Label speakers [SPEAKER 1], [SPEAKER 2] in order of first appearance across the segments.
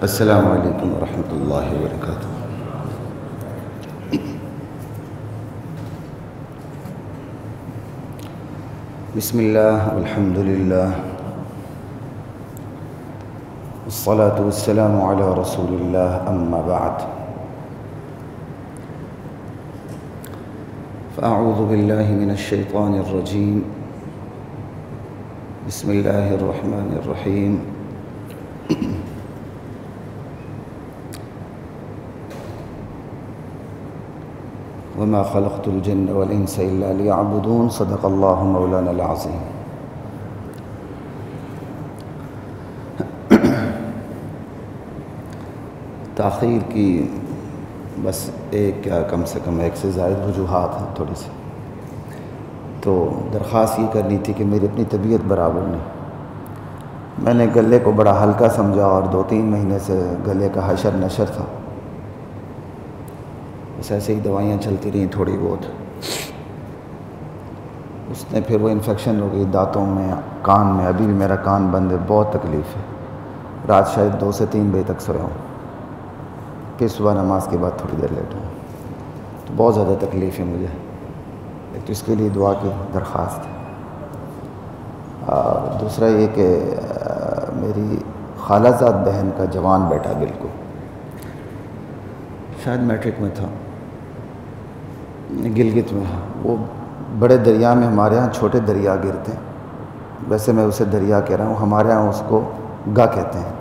[SPEAKER 1] السلام علیکم ورحمۃ اللہ وبرکاتہ۔ بسم اللہ والحمد للہ والصلاة والسلام علی رسول اللہ، اما بعد فاعوذ باللہ من الشیطان الرجیم، بسم اللہ الرحمن الرحیم۔ وما خلقت الجن والانس الا ليعبدون، صدق اللہ مولانا العظیم۔ تاخیر کی بس کم سے کم ایک سے زائد وجوہات ہیں تھوڑی سی، تو درخواست یہ کرنی تھی کہ میری اپنی طبیعت برابر نہیں، میں نے گلے کو بڑا ہلکا سمجھا اور 2-3 مہینے سے گلے کا حشر نشر تھا، بس ایسے ہی دوائیاں چلتی رہیں تھوڑی بہت، اس نے پھر وہ انفیکشن ہو گئی دانتوں میں، کان میں، ابھی بھی میرا کان بند ہے، بہت تکلیف ہے، رات شاید 2 سے 3 بجے تک سویا ہوں، پھر صبح نماز کے بعد تھوڑی دیر لیٹا ہوں، تو بہت زیادہ تکلیف ہے مجھے، ایک تو اس کے لیے دعا کی درخواست ہے، اور دوسرا یہ کہ میری خالہ زاد بہن کا جوان بیٹا بالکل شاید میٹرک میں تھا، گلگت میں، وہ بڑے دریا میں، ہمارے ہاں چھوٹے دریا گرتے ہیں، ویسے میں اسے دریا کہہ رہا ہوں، ہمارے ہاں اس کو گا کہتے ہیں،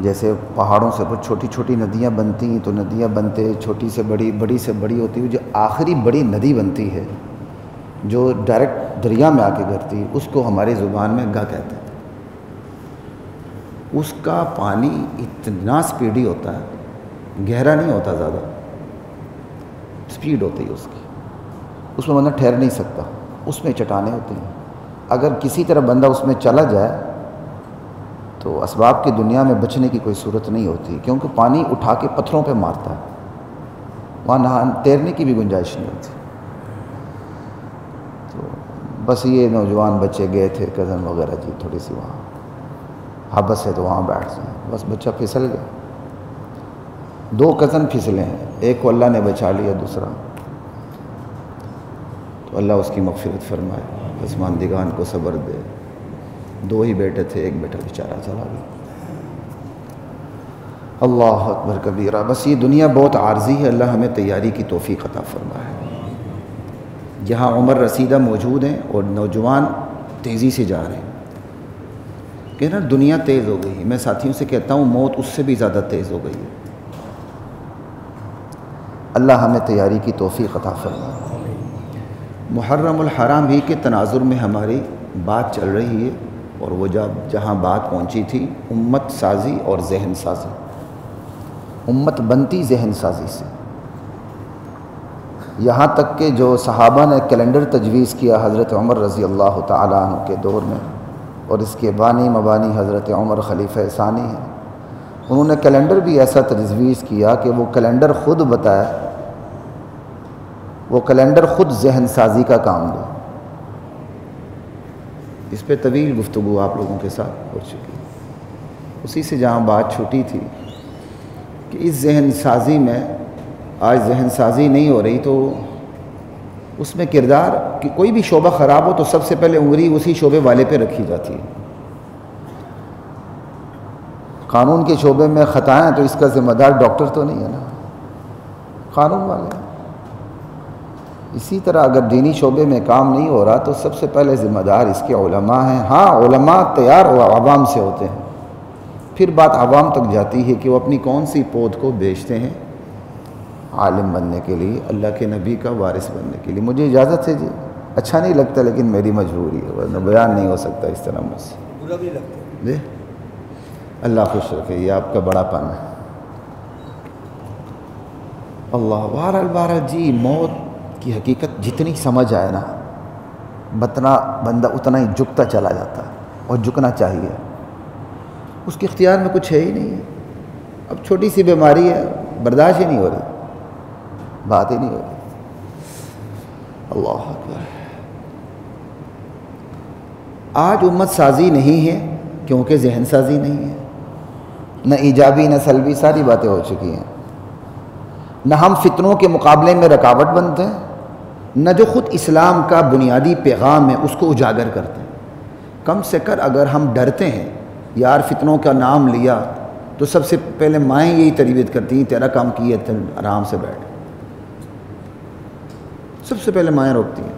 [SPEAKER 1] جیسے پہاڑوں سے وہ چھوٹی چھوٹی ندیاں بنتی ہیں، تو ندیاں بنتے چھوٹی سے بڑی، بڑی سے بڑی ہوتی ہے، جو آخری بڑی ندی بنتی ہے جو ڈائریکٹ دریا میں آ کے گرتی ہے، اس کو ہماری زبان میں گا کہتے ہیں۔ اس کا پانی اتنا سپیڈی ہوتا ہے، گہرا نہیں ہوتا زیادہ، سپیڈ ہوتی ہے اس کی، اس میں بندہ ٹھہر نہیں سکتا، اس میں چٹانیں ہوتی ہیں، اگر کسی طرح بندہ اس میں چلا جائے تو اسباب کی دنیا میں بچنے کی کوئی صورت نہیں ہوتی، کیونکہ پانی اٹھا کے پتھروں پہ مارتا ہے، وہاں تیرنے کی بھی گنجائش نہیں ہوتی۔ تو بس یہ نوجوان بچے گئے تھے کزن وغیرہ جی، تھوڑی سی وہاں حبس ہے تو وہاں بیٹھ جائیں، بس بچہ پھسل گیا، 2 کزن پھسلے ہیں، ایک کو اللہ نے بچا لیا، دوسرا تو اللہ اس کی مغفرت فرمائے، پسماندگان کو صبر دے، 2 ہی بیٹے تھے، ایک بیٹا بیچارہ چلا گیا۔ اللہ اکبر کبیرہ، بس یہ دنیا بہت عارضی ہے، اللہ ہمیں تیاری کی توفیق عطا فرمائے۔ یہاں عمر رسیدہ موجود ہیں اور نوجوان تیزی سے جا رہے ہیں، کہ نا دنیا تیز ہو گئی ہے، میں ساتھیوں سے کہتا ہوں موت اس سے بھی زیادہ تیز ہو گئی ہے، اللہ ہمیں تیاری کی توفیق عطا فرمائے۔ محرم الحرام ہی کے تناظر میں ہماری بات چل رہی ہے، اور وہ جہاں بات پہنچی تھی امت سازی اور ذہن سازی، امت بنتی ذہن سازی سے، یہاں تک کہ جو صحابہ نے کیلنڈر تجویز کیا حضرت عمر رضی اللہ تعالیٰ عنہ کے دور میں، اور اس کے بانی مبانی حضرت عمر خلیفہ ثانی ہیں، انہوں نے کیلنڈر بھی ایسا تجویز کیا کہ وہ کیلنڈر خود بتائے، وہ کیلنڈر خود ذہن سازی کا کام دے۔ اس پہ طویل گفتگو آپ لوگوں کے ساتھ ہو چکی، اسی سے جہاں بات چھوٹی تھی کہ اس ذہن سازی میں آج ذہن سازی نہیں ہو رہی، تو اس میں کردار کہ کوئی بھی شعبہ خراب ہو تو سب سے پہلے انگلی اسی شعبے والے پہ رکھی جاتی ہے، قانون کے شعبے میں خطائیں تو اس کا ذمہ دار ڈاکٹر تو نہیں ہے نا، قانون والے۔ اسی طرح اگر دینی شعبے میں کام نہیں ہو رہا تو سب سے پہلے ذمہ دار اس کے علماء ہیں۔ ہاں علماء تیار عوام سے ہوتے ہیں، پھر بات عوام تک جاتی ہے کہ وہ اپنی کون سی پود کو بیچتے ہیں عالم بننے کے لیے، اللہ کے نبی کا وارث بننے کے لیے۔ مجھے اجازت ہے جی، اچھا نہیں لگتا لیکن میری مجبوری ہے، ورنہ بیان نہیں ہو سکتا اس طرح مجھ سے، برا بھی لگتا جی، اللہ خوش رکھے، یہ آپ کا بڑا پن ہے۔ اللہ بہرحال جی، موت کی حقیقت جتنی سمجھ آئے نا، بندہ اتنا ہی جھکتا چلا جاتا ہے، اور جھکنا چاہیے، اس کے اختیار میں کچھ ہے ہی نہیں ہے۔ اب چھوٹی سی بیماری ہے، برداشت ہی نہیں ہو رہی، بات ہی نہیں ہو رہی۔ اللہ اکبر۔ آج امت سازی نہیں ہے کیونکہ ذہن سازی نہیں ہے، نہ ایجابی نہ سلبی، ساری باتیں ہو چکی ہیں۔ نہ ہم فتنوں کے مقابلے میں رکاوٹ بنتے ہیں، نہ جو خود اسلام کا بنیادی پیغام ہے اس کو اجاگر کرتے ہیں۔ کم سے کم اگر ہم ڈرتے ہیں، یار فتنوں کا نام لیا تو سب سے پہلے مائیں یہی تربیت کرتی ہیں، تیرا کام کی ہے آرام سے بیٹھ، سب سے پہلے مائیں روکتی ہیں۔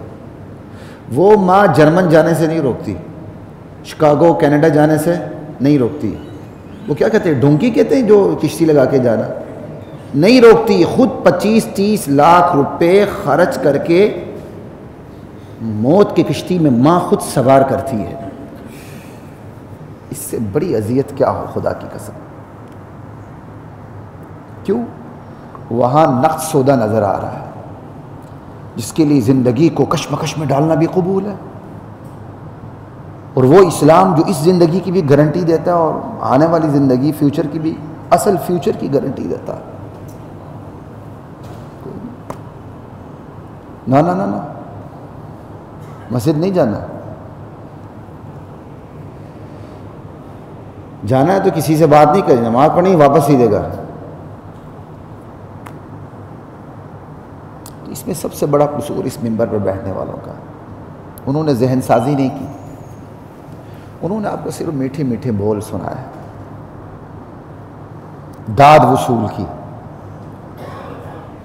[SPEAKER 1] وہ ماں جرمن جانے سے نہیں روکتی، شکاگو کینیڈا جانے سے نہیں روکتی، وہ کیا کہتے ہیں، ڈونکی کہتے ہیں جو کشتی لگا کے جانا، نہیں روکتی، خود 25-30 لاکھ روپے خرچ کر کے موت کی کشتی میں ماں خود سوار کرتی ہے۔ اس سے بڑی اذیت کیا ہو خدا کی قسم۔ کیوں؟ وہاں نقد سودا نظر آ رہا ہے، جس کے لیے زندگی کو کشمکش میں ڈالنا بھی قبول ہے، اور وہ اسلام جو اس زندگی کی بھی گارنٹی دیتا ہے اور آنے والی زندگی فیوچر کی بھی، اصل فیوچر کی گارنٹی دیتا ہے۔ نہ نہ نہ نہ مسجد نہیں جانا، جانا ہے تو کسی سے بات نہیں کرنی، نماز پڑھنی واپس ہی دے گا۔ اس میں سب سے بڑا قصور اس منبر پر بیٹھنے والوں کا، انہوں نے ذہن سازی نہیں کی، انہوں نے آپ کو صرف میٹھے میٹھے بول سنائے، داد وصول کی،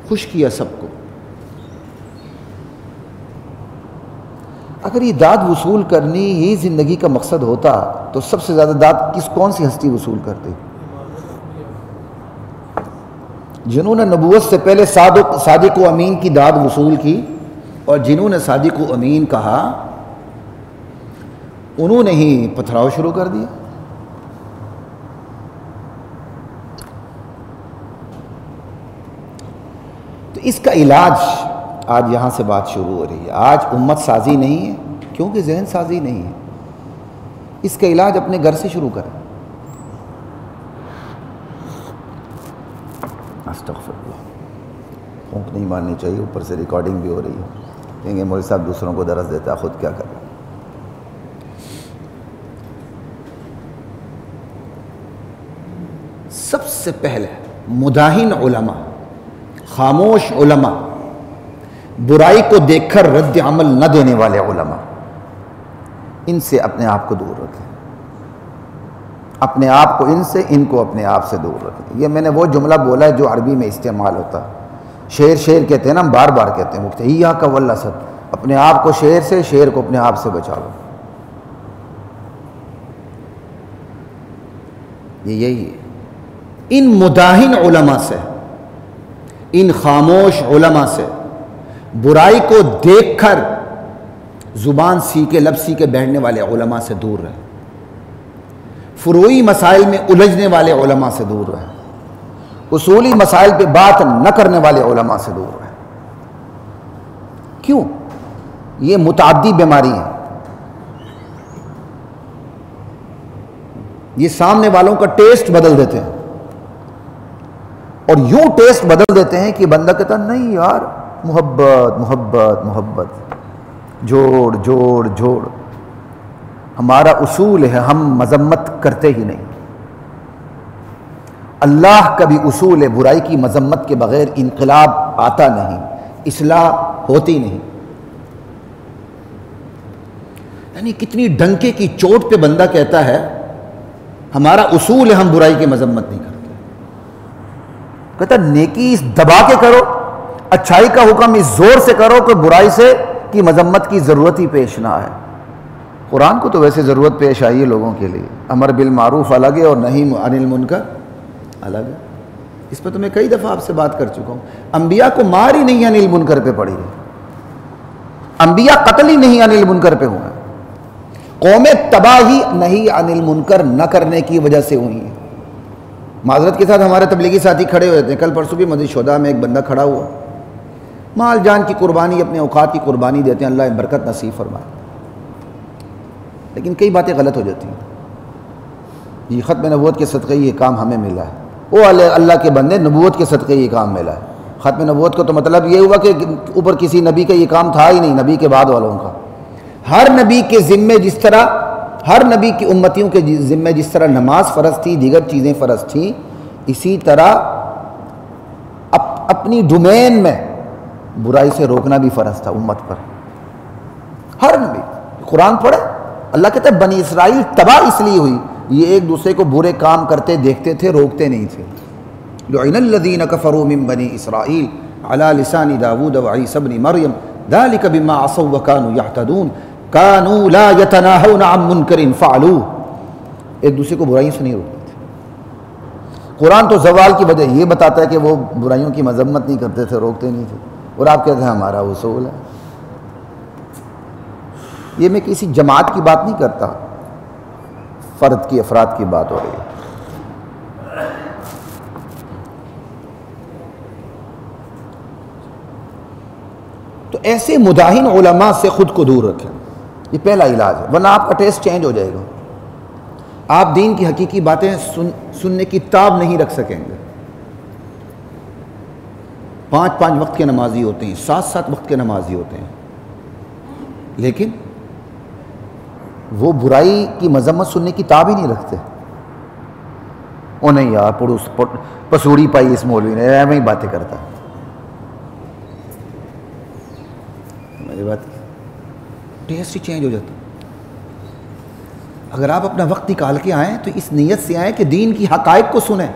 [SPEAKER 1] خوش کیا سب کو۔ اگر یہ داد وصول کرنی ہی زندگی کا مقصد ہوتا تو سب سے زیادہ داد کون سی ہستی وصول کرتی؟ جنہوں نے نبوت سے پہلے صادق و امین کی داد وصول کی، اور جنہوں نے صادق و امین کہا انہوں نے ہی پتھراؤ شروع کر دیا۔ تو اس کا علاج آج یہاں سے بات شروع ہو رہی ہے۔ آج امت سازی نہیں ہے کیونکہ ذہن سازی نہیں ہے، اس کا علاج اپنے گھر سے شروع کریں۔ استغفر اللہ، پھونک نہیں مارنی چاہیے، اوپر سے ریکارڈنگ بھی ہو رہی ہے، کہیں گے مولوی صاحب دوسروں کو درس دیتا ہے، خود کیا کر رہا ہے۔ سب سے پہلے مداہن علماء، خاموش علماء، برائی کو دیکھ کر رد عمل نہ دینے والے علماء، ان سے اپنے آپ کو دور رکھیں، اپنے آپ کو ان سے، ان کو اپنے آپ سے دور رکھیں۔ یہ میں نے وہ جملہ بولا ہے جو عربی میں استعمال ہوتا ہے، شیر کہتے ہیں نا، ہم بار بار کہتے ہیں مفتی ایاک والحسد، اپنے آپ کو شیر سے، شیر کو اپنے آپ سے بچا لو، یہی ہے۔ ان مداہن علماء سے، ان خاموش علماء سے، برائی کو دیکھ کر زبان سیکھے لب سیکھے بیٹھنے والے علماء سے دور رہے، فروعی مسائل میں الجھنے والے علماء سے دور رہے، اصولی مسائل پہ بات نہ کرنے والے علماء سے دور رہے۔ کیوں؟ یہ متعدی بیماری ہے، یہ سامنے والوں کا ٹیسٹ بدل دیتے ہیں، اور یوں ٹیسٹ بدل دیتے ہیں کہ بندہ کہتا نہیں یار، محبت محبت محبت، جوڑ جوڑ جوڑ، ہمارا اصول ہے، ہم مذمت کرتے ہی نہیں۔ اللہ کا بھی اصول ہے، برائی کی مذمت کے بغیر انقلاب آتا نہیں، اصلاح ہوتی نہیں۔ یعنی کتنی ڈنکے کی چوٹ پہ بندہ کہتا ہے ہمارا اصول ہے، ہم برائی کی مذمت نہیں کرتے۔ کہتا نیکی دبا کے کرو، اچھائی کا حکم اس زور سے کرو کہ برائی سے کی مذمت کی ضرورت ہی پیش نہ آئے۔ قرآن کو تو ویسے ضرورت پیش آئی ہے لوگوں کے لیے، امر بالمعروف الگ ہے اور نہی عن المنکر الگ ہے۔ اس پہ تو میں کئی دفعہ آپ سے بات کر چکا ہوں، انبیاء کو مار ہی نہیں عن المنکر پہ پڑی ہے، انبیاء قتل ہی نہیں عن المنکر پہ ہوئے، قومیں تباہی نہیں عن المنکر نہ کرنے کی وجہ سے ہوئی ہیں۔ معذرت کے ساتھ ہمارے تبلیغی ساتھی کھڑے ہوئے تھے، کل پرسوں بھی مسجد شہداء میں ایک بندہ کھڑا ہوا، مال جان کی قربانی، اپنے اوقات کی قربانی دیتے ہیں، اللہ برکت نصیب فرمائے، لیکن کئی باتیں غلط ہو جاتی ہیں۔ یہ ختم نبوت کے صدقے یہ کام ہمیں ملا ہے، وہ اللہ کے بندے نبوت کے صدقے یہ کام ملا ہے۔ ختم نبوت کا تو مطلب یہ ہوا کہ اوپر کسی نبی کا یہ کام تھا ہی نہیں، نبی کے بعد والوں کا۔ ہر نبی کے ذمے جس طرح ہر نبی کی امتیوں کے ذمہ جس طرح نماز فرض تھی، دیگر چیزیں فرض تھیں، اسی طرح اپنی ڈومین میں برائی سے روکنا بھی فرض تھا امت پر. ہر نبی قرآن پڑھے، اللہ کہتا ہے بنی اسرائیل تباہ اس لیے ہوئی، یہ ایک دوسرے کو برے کام کرتے دیکھتے تھے، روکتے نہیں تھے. لعن الذین کفروا من بنی اسرائیل علی لسان داود وعیسی ابن مریم ذلک بما عصوا وکانوا یعتدون کانوا لا یتناہون عن منکر فعلوہ. ایک دوسرے کو برائیوں سے نہیں روکتے تھے. قرآن تو زوال کی وجہ یہ بتاتا ہے کہ وہ برائیوں کی مذمت نہیں کرتے تھے، روکتے نہیں تھے، اور آپ کہتے ہیں ہمارا اصول ہے. یہ میں کسی جماعت کی بات نہیں کرتا، فرد کی، افراد کی بات ہو رہی ہے. تو ایسے مداہن علماء سے خود کو دور رکھیں، یہ پہلا علاج ہے، ورنہ آپ کا ٹیسٹ چینج ہو جائے گا. آپ دین کی حقیقی باتیں سننے کی تاب نہیں رکھ سکیں گے. 5 وقت کے نمازی ہوتے ہیں، 7 وقت کے نمازی ہوتے ہیں، لیکن وہ برائی کی مذمت سننے کی تاب ہی نہیں رکھتے. او نہیں یار پسوڑی پائی اس مولوی نے، ایویں ہی باتیں کرتا. میری بات ٹیسٹ ہی چینج ہو جاتا. اگر آپ اپنا وقت نکال کے آئیں تو اس نیت سے آئیں کہ دین کی حقائق کو سنیں،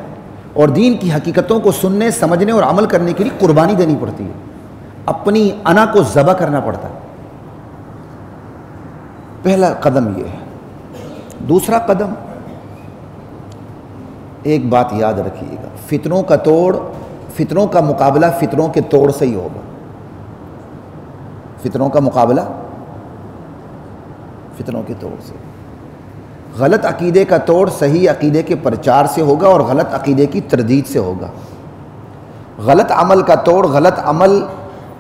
[SPEAKER 1] اور دین کی حقیقتوں کو سننے، سمجھنے اور عمل کرنے کے لیے قربانی دینی پڑتی ہے، اپنی انا کو ذبح کرنا پڑتا ہے. پہلا قدم یہ ہے. دوسرا قدم، ایک بات یاد رکھیے گا، فتنوں کا مقابلہ فتنوں کے توڑ سے ہی ہوگا. فتنوں کا مقابلہ فتنوں کے توڑ سے. غلط عقیدے کا توڑ صحیح عقیدے کے پرچار سے ہوگا، اور غلط عقیدے کی تردید سے ہوگا. غلط عمل کا توڑ غلط عمل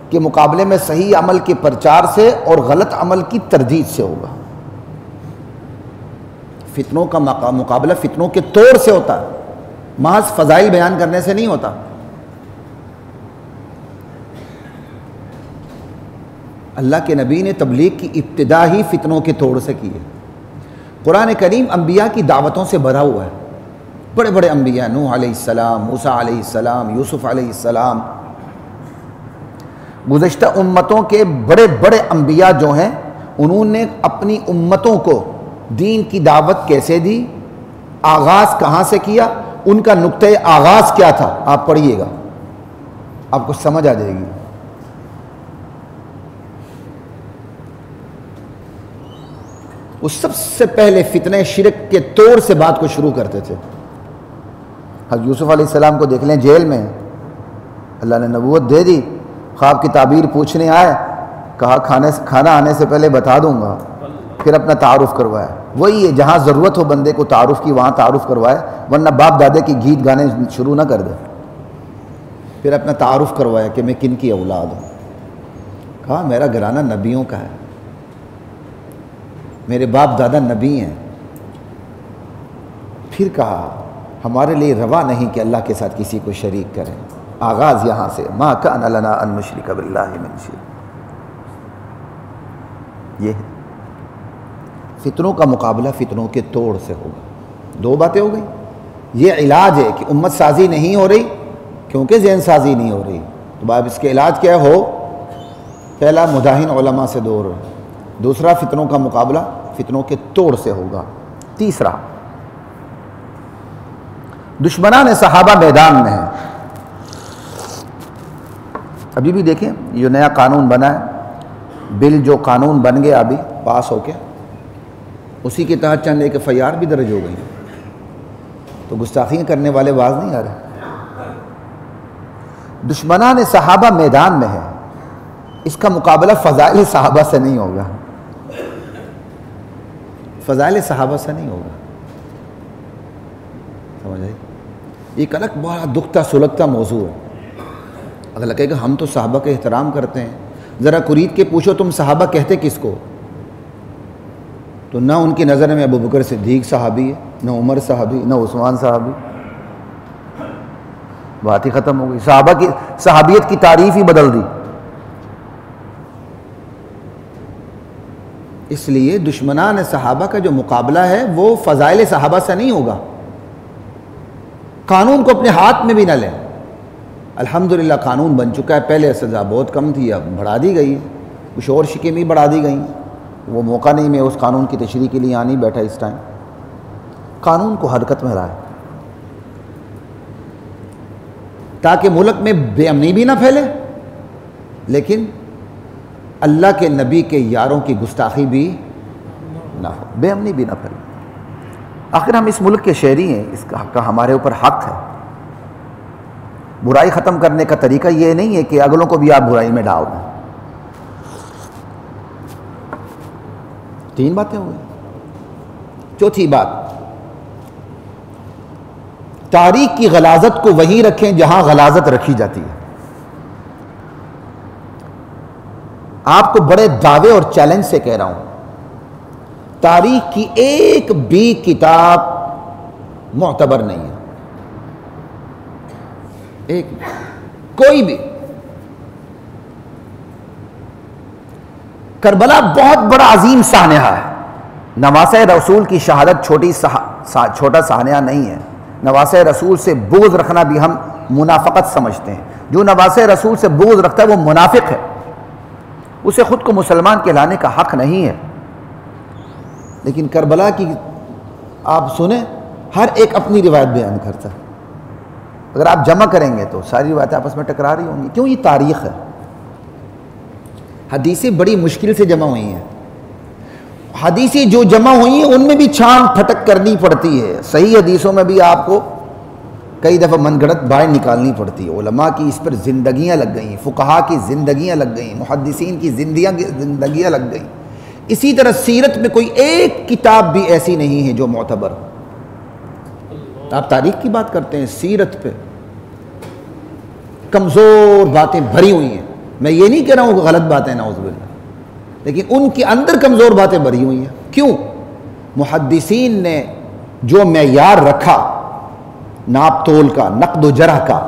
[SPEAKER 1] کے مقابلے میں صحیح عمل کے پرچار سے اور غلط عمل کی تردید سے ہوگا. فتنوں کا مقابلہ فتنوں کے توڑ سے ہوتا ہے، محض فضائل بیان کرنے سے نہیں ہوتا. اللہ کے نبی نے تبلیغ کی ابتدا ہی فتنوں کے توڑ سے کی ہے. قرآن کریم انبیاء کی دعوتوں سے بھرا ہوا ہے. بڑے بڑے انبیاء، نوح علیہ السلام، موسیٰ علیہ السلام، یوسف علیہ السلام، گزشتہ امتوں کے بڑے بڑے انبیاء جو ہیں، انہوں نے اپنی امتوں کو دین کی دعوت کیسے دی، آغاز کہاں سے کیا، ان کا نقطۂ آغاز کیا تھا. آپ پڑھیے گا، آپ کو سمجھ آ جائے گی. وہ سب سے پہلے فتنہ شرک کے توڑ سے بات کو شروع کرتے تھے. حضرت یوسف علیہ السلام کو دیکھ لیں، جیل میں اللہ نے نبوت دے دی، خواب کی تعبیر پوچھنے آئے، کہا کھانا آنے سے پہلے بتا دوں گا. پھر اپنا تعارف کروایا. وہی ہے، جہاں ضرورت ہو بندے کو تعارف کی وہاں تعارف کروائے، ورنہ باپ دادے کی گیت گانے شروع نہ کر دے. پھر اپنا تعارف کروایا کہ میں کن کی اولاد ہوں. کہا میرا گھرانہ نبیوں کا ہے، میرے باپ دادا نبی ہیں. پھر کہا ہمارے لیے روا نہیں کہ اللہ کے ساتھ کسی کو شریک کریں. آغاز یہاں سے، ما کان لنا ان نشرک باللہ من شیء. یہ فتنوں کا مقابلہ فتنوں کے توڑ سے ہوگا. 2 باتیں ہو گئی. یہ علاج ہے کہ امت سازی نہیں ہو رہی کیونکہ ذہن سازی نہیں ہو رہی. تو اب اس کے علاج کیا ہو؟ پہلا مداہن علماء سے دور، دوسرا فتنوں کا مقابلہ فتنوں کے توڑ سے ہوگا. تیسرا، دشمنان صحابہ میدان میں ہیں. ابھی بھی دیکھیں یہ نیا قانون بنا ہے، بل جو قانون بن گیا ابھی پاس ہو کے، اسی کے تحت چند ایک FIR بھی درج ہو گئی. تو گستاخیاں کرنے والے باز نہیں آ رہے. دشمنان صحابہ میدان میں ہے، اس کا مقابلہ فضائل صحابہ سے نہیں ہوگا. فضائل صحابہ سے نہیں ہوگا. سمجھ آئی؟ ایک الگ بڑا دکھتا سلگتا موضوع ہے. اگر لگے کہ ہم تو صحابہ کا احترام کرتے ہیں، ذرا قرید کے پوچھو تم صحابہ کہتے کس کو؟ تو نہ ان کی نظر میں ابو بکر صدیق صحابی ہے، نہ عمر صحابی، نہ عثمان صحابی. بات ہی ختم ہو گئی. صحابہ کی صحابیت کی تعریف ہی بدل دی. اس لیے دشمنان صحابہ کا جو مقابلہ ہے وہ فضائل صحابہ سے نہیں ہوگا. قانون کو اپنے ہاتھ میں بھی نہ لیں. الحمدللہ قانون بن چکا ہے، پہلے سزا بہت کم تھی، اب بڑھا دی گئی، کچھ اور شکیں بھی بڑھا دی گئیں. وہ موقع نہیں، میں اس قانون کی تشریح کے لیے نہیں بیٹھا اس ٹائم. قانون کو حرکت میں لائے تاکہ ملک میں بے امنی بھی نہ پھیلے، لیکن اللہ کے نبی کے یاروں کی گستاخی بھی نہ ہو، بے امنی بھی نہ پھیلے. آخر ہم اس ملک کے شہری ہیں، اس کا ہمارے اوپر حق ہے. برائی ختم کرنے کا طریقہ یہ نہیں ہے کہ اگلوں کو بھی آپ برائی میں ڈال دیں. 3 باتیں ہوئی. چوتھی بات، تاریخ کی غلاظت کو وہیں رکھیں جہاں غلاظت رکھی جاتی ہے. آپ کو بڑے دعوے اور چیلنج سے کہہ رہا ہوں، تاریخ کی ایک بھی کتاب معتبر نہیں ہے، ایک بھی، کوئی بھی. کربلا بہت بڑا عظیم سانحہ ہے. نواسہ رسول کی شہادت چھوٹا سانحہ نہیں ہے. نواسہ رسول سے بغض رکھنا بھی ہم منافقت سمجھتے ہیں. جو نواسہ رسول سے بغض رکھتا ہے وہ منافق ہے، اسے خود کو مسلمان کہلانے کا حق نہیں ہے. لیکن کربلا کی آپ سنیں، ہر ایک اپنی روایت بیان کرتا ہے. اگر آپ جمع کریں گے تو ساری روایتیں آپس میں ٹکرا رہی ہوں گی. کیوں؟ یہ تاریخ ہے. حدیثیں بڑی مشکل سے جمع ہوئی ہیں. حدیثیں جو جمع ہوئی ہیں ان میں بھی چھان پھٹک کرنی پڑتی ہے. صحیح حدیثوں میں بھی آپ کو کئی دفعہ من گھڑت باہر نکالنی پڑتی ہے. علماء کی اس پر زندگیاں لگ گئیں، فقہاء کی زندگیاں لگ گئیں، محدثین کی زندگیاں لگ گئیں. اسی طرح سیرت میں کوئی ایک کتاب بھی ایسی نہیں ہے جو معتبر. آپ تاریخ کی بات کرتے ہیں، سیرت پہ کمزور باتیں بھری ہوئی ہیں. میں یہ نہیں کہہ رہا ہوں کہ غلط باتیں نعوذ باللہ، لیکن ان کے اندر کمزور باتیں بھری ہوئی ہیں. کیوں؟ محدثین نے جو معیار رکھا ناپ تول کا، نقد و جرح کا.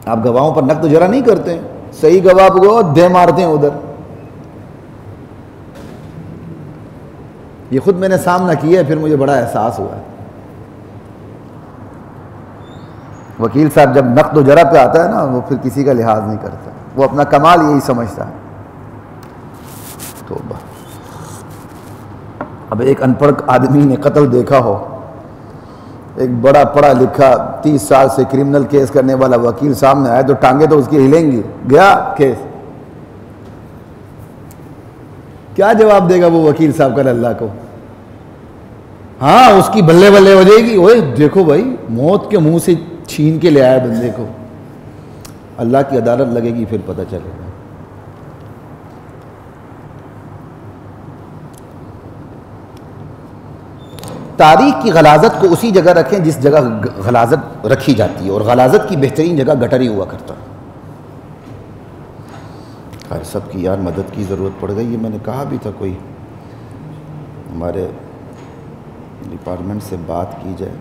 [SPEAKER 1] آپ گواہوں پر نقد و جرح نہیں کرتے ہیں، صحیح گواہ کو دے مارتے ہیں ادھر. یہ خود میں نے سامنا کیا ہے، پھر مجھے بڑا احساس ہوا ہے. وکیل صاحب جب نقد و جرح پہ آتا ہے نا، وہ پھر کسی کا لحاظ نہیں کرتا، وہ اپنا کمال یہی سمجھتا ہے. توبہ. اب ایک ان پڑھ آدمی نے قتل دیکھا ہو، ایک بڑا پڑھا لکھا 30 سال سے کرمنل کیس کرنے والا وکیل سامنے آیا تو ٹانگیں تو اس کی ہلیں گی. گیا کیس، کیا جواب دے گا وہ وکیل صاحب کل اللہ کو؟ ہاں، اس کی بلے بلے ہو جائے گی. اوے دیکھو بھائی، موت کے منہ سے چھین کے لے آیا بندے کو. اللہ کی عدالت لگے گی پھر پتہ چلے گا. تاریخ کی غلاظت کو اسی جگہ رکھیں جس جگہ غلاظت رکھی جاتی ہے، اور غلاظت کی بہترین جگہ گٹری ہوا کرتا ہے. خیر، سب کی یار مدد کی ضرورت پڑ گئی ہے. میں نے کہا بھی تھا کوئی ہمارے ڈپارٹمنٹ سے بات کی جائے.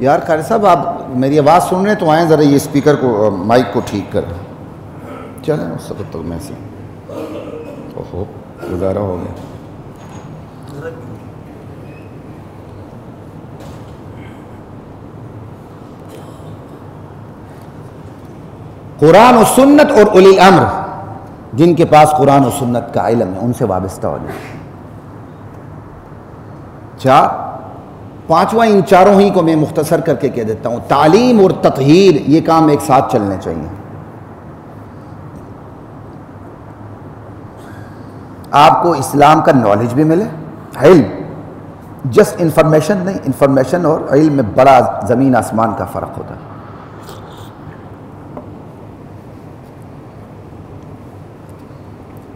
[SPEAKER 1] یار خیر صاحب، آپ میری آواز سن رہے ہیں تو آئیں ذرا یہ اسپیکر کو، مائک کو ٹھیک کریں. چلیں اس وقت تک میں سے اوہو گزارا ہو گیا. قرآن و سنت اور اولی الامر، جن کے پاس قرآن و سنت کا علم ہے، ان سے وابستہ ہو جائیں. 4، 5واں ان چاروں ہی کو میں مختصر کر کے کہہ دیتا ہوں. تعلیم اور تطہیر، یہ کام ایک ساتھ چلنے چاہیے. آپ کو اسلام کا نالج بھی ملے، علم، جسٹ انفارمیشن نہیں. انفارمیشن اور علم میں بڑا زمین آسمان کا فرق ہوتا ہے.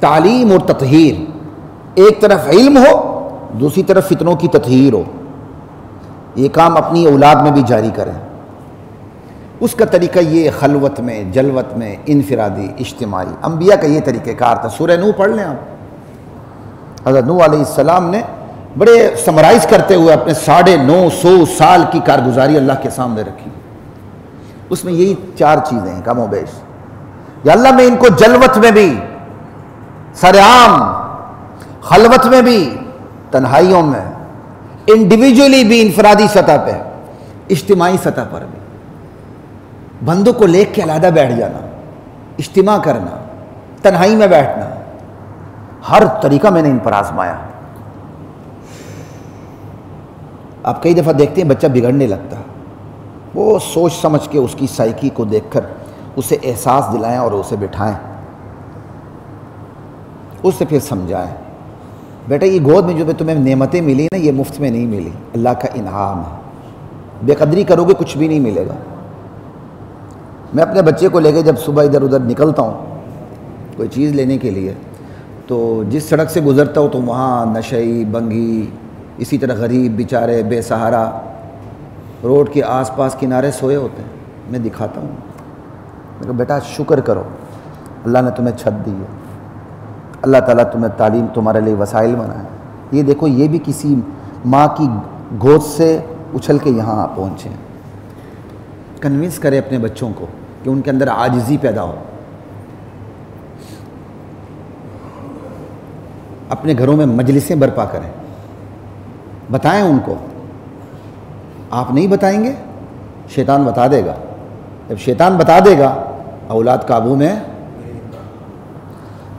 [SPEAKER 1] تعلیم اور تطہیر، ایک طرف علم ہو، دوسری طرف فتنوں کی تطہیر ہو. یہ کام اپنی اولاد میں بھی جاری کریں. اس کا طریقہ یہ خلوت میں، جلوت میں، انفرادی، اجتماعی. انبیاء کا یہ طریقہ کار تھا. سورہ نوح پڑھ لیں آپ. حضرت نوح علیہ السلام نے بڑے سمرائز کرتے ہوئے اپنے 950 سال کی کارگزاری اللہ کے سامنے رکھی. اس میں یہی 4 چیزیں ہیں کم و بیش. یا اللہ میں ان کو جلوت میں بھی، سرعام، خلوت میں بھی، تنہائیوں میں، انڈیویجولی بھی، انفرادی سطح پہ، اجتماعی سطح پر بھی، بندوں کو لے کے علیحدہ بیٹھ جانا، اجتماع کرنا، تنہائی میں بیٹھنا، ہر طریقہ میں نے ان پر آزمایا۔ آپ کئی دفعہ دیکھتے ہیں بچہ بگڑنے لگتا، وہ سوچ سمجھ کے اس کی سائیکی کو دیکھ کر اسے احساس دلائیں اور اسے بٹھائیں، اس سے پھر سمجھائیں بیٹا یہ گود میں جو تمہیں نعمتیں ملی نا یہ مفت میں نہیں ملی، اللہ کا انعام ہے، بے قدری کرو گے کچھ بھی نہیں ملے گا۔ میں اپنے بچے کو لے کے جب صبح ادھر ادھر نکلتا ہوں کوئی چیز لینے کے لیے، تو جس سڑک سے گزرتا ہوں تو وہاں نشئی، بنگی، اسی طرح غریب بیچارے بے سہارا روڈ کے آس پاس کنارے سوئے ہوتے ہیں، میں دکھاتا ہوں، میں کہا بیٹا شکر کرو اللہ نے تمہیں چھت دی ہے، اللہ تعالیٰ تمہیں تعلیم تمہارے لیے وسائل بنائے، یہ دیکھو یہ بھی کسی ماں کی گود سے اچھل کے یہاں پہنچے ہیں۔ کنونس کرے اپنے بچوں کو کہ ان کے اندر عاجزی پیدا ہو، اپنے گھروں میں مجلسیں برپا کریں، بتائیں ان کو، آپ نہیں بتائیں گے شیطان بتا دے گا، جب شیطان بتا دے گا اولاد قابو میں۔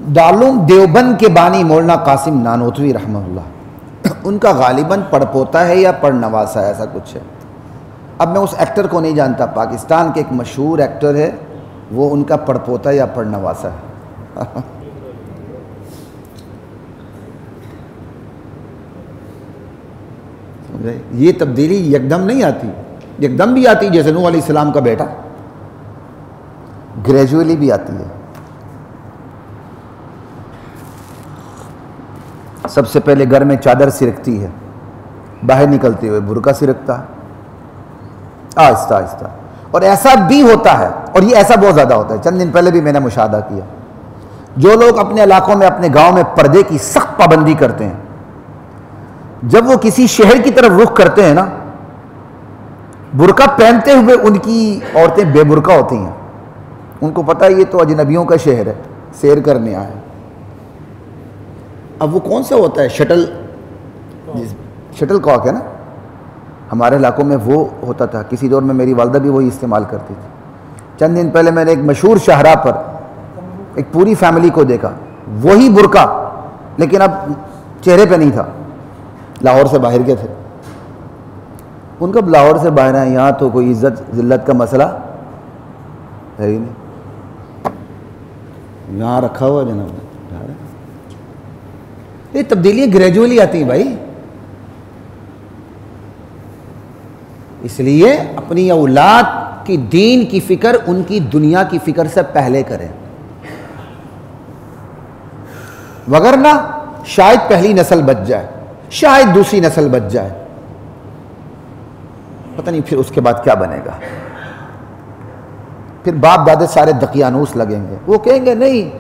[SPEAKER 1] دارالعلوم دیوبند کے بانی مولانا قاسم نانوتوی رحمہ اللہ، ان کا غالباً پڑپوتا ہے یا پڑنواسا ہے، ایسا کچھ ہے، اب میں اس ایکٹر کو نہیں جانتا، پاکستان کے ایک مشہور ایکٹر ہے، وہ ان کا پڑپوتا یا پڑنواسا ہے۔ یہ تبدیلی یکدم نہیں آتی، یکدم بھی آتی جیسے نوح علیہ السلام کا بیٹا، گریجولی بھی آتی ہے۔ سب سے پہلے گھر میں چادر سرکتی ہے، باہر نکلتے ہوئے برقع سرکتا ہے، آہستہ آہستہ، اور ایسا بھی ہوتا ہے، اور یہ ایسا بہت زیادہ ہوتا ہے، چند دن پہلے بھی میں نے مشاہدہ کیا، جو لوگ اپنے علاقوں میں اپنے گاؤں میں پردے کی سخت پابندی کرتے ہیں، جب وہ کسی شہر کی طرف رخ کرتے ہیں نا، برقع پہنتے ہوئے ان کی عورتیں بے برقع ہوتی ہیں، ان کو پتہ ہے یہ تو اجنبیوں کا شہر ہے، سیر کرنے آئے۔ اب وہ کون سا ہوتا ہے، شٹل کاک ہے نا، ہمارے علاقوں میں وہ ہوتا تھا، کسی دور میں میری والدہ بھی وہی استعمال کرتی تھی۔ چند دن پہلے میں نے ایک مشہور شاہراہ پر ایک پوری فیملی کو دیکھا، وہی برقع، لیکن اب چہرے پہ نہیں تھا، لاہور سے باہر کے تھے، ان کا لاہور سے باہر ہیں، یہاں تو کوئی عزت ذلت کا مسئلہ ہے ہی نہیں، یہاں رکھا ہوا جناب۔ یہ تبدیلیاں گریجولی آتی ہیں بھائی، اس لیے اپنی اولاد کی دین کی فکر ان کی دنیا کی فکر سے پہلے کریں، وگرنہ شاید پہلی نسل بچ جائے، شاید دوسری نسل بچ جائے، پتہ نہیں پھر اس کے بعد کیا بنے گا، پھر باپ دادے سارے دقیانوس لگیں گے، وہ کہیں گے نہیں